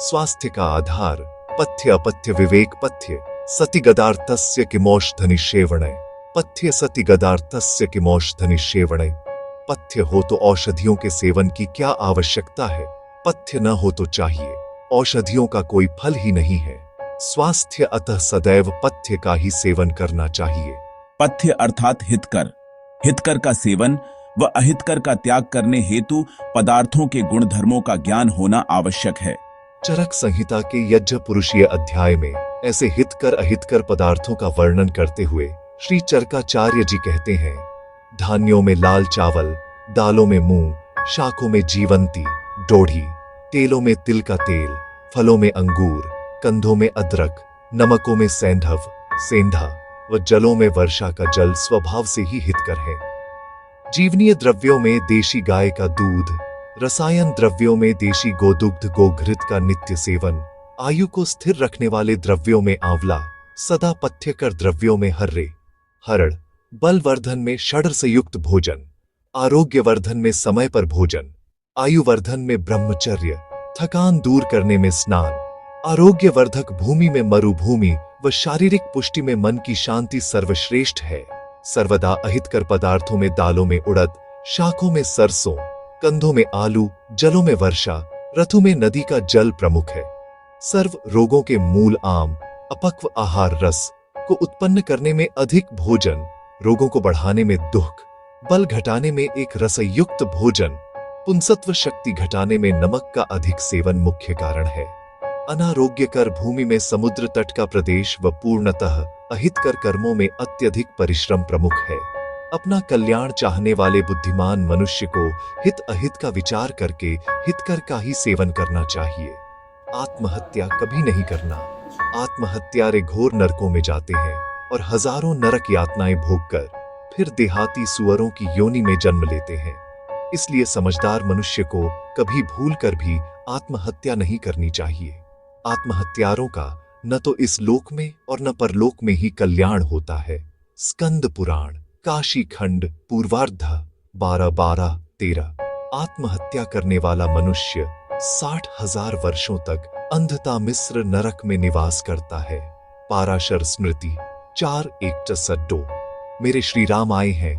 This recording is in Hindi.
स्वास्थ्य का आधार। पथ्य अपथ्य विवेक पथ्य सति गदार्थस्य किमौषधनिषेवणे। पथ्य सति गदार्थस्य किमौषधनिषेवणे। पथ्य हो तो औषधियों के सेवन की क्या आवश्यकता है। पथ्य न हो तो चाहिए, औषधियों का कोई फल ही नहीं है। स्वास्थ्य अतः सदैव पथ्य का ही सेवन करना चाहिए। पथ्य अर्थात हितकर। हितकर का सेवन व अहितकर का त्याग करने हेतु पदार्थों के गुणधर्मों का ज्ञान होना आवश्यक है। चरक संहिता के यज्ञ पुरुषीय अध्याय में ऐसे हितकर अहितकर पदार्थों का वर्णन करते हुए श्री चरकाचार्य जी कहते हैं, धान्यों में लाल चावल, दालों में मूंग, शाखों में जीवंती डोढ़ी, तेलों में तिल का तेल, फलों में अंगूर, कंधों में अदरक, नमकों में सेंधा व जलों में वर्षा का जल स्वभाव से ही हितकर है। जीवनीय द्रव्यों में देशी गाय का दूध, रसायन द्रव्यों में देशी गोदुग्ध गोघृत का नित्य सेवन, आयु को स्थिर रखने वाले द्रव्यों में आंवला, सदा पथ्यकर द्रव्यों में हर्रे, हरड़, बलवर्धन में षड्रस युक्त भोजन, आरोग्यवर्धन में समय पर भोजन, आयुवर्धन में ब्रह्मचर्य, थकान दूर करने में स्नान, आरोग्यवर्धक भूमि में मरुभूमि व शारीरिक पुष्टि में मन की शांति सर्वश्रेष्ठ है। सर्वदा अहितकर पदार्थों में दालों में उड़द, शाखों में सरसों, कंधों में आलू, जलों में वर्षा, रथों में नदी का जल प्रमुख है। सर्व रोगों के मूल आम, अपक्व आहार रस को उत्पन्न करने में अधिक भोजन, रोगों को बढ़ाने में दुख, बल घटाने में एक रसयुक्त भोजन, पुंसत्व शक्ति घटाने में नमक का अधिक सेवन मुख्य कारण है। अनारोग्यकर भूमि में समुद्र तट का प्रदेश व पूर्णतः अहितकर कर्मों में अत्यधिक परिश्रम प्रमुख है। अपना कल्याण चाहने वाले बुद्धिमान मनुष्य को हित अहित का विचार करके हितकर का ही सेवन करना चाहिए। आत्महत्या कभी नहीं करना। आत्महत्यारे घोर नरकों में जाते हैं और हजारों नरक यातनाएं भोगकर फिर देहाती सुअरों की योनि में जन्म लेते हैं। इसलिए समझदार मनुष्य को कभी भूल कर भी आत्महत्या नहीं करनी चाहिए। आत्महत्यारों का न तो इस लोक में और न परलोक में ही कल्याण होता है। स्कंद पुराण काशी खंड पूर्वार्ध 12-12-13। आत्महत्या करने वाला मनुष्य 60,000 वर्षों तक अंधता मिस्र नरक में निवास करता है। पाराशर स्मृति 4:1-2। मेरे श्री राम आए हैं,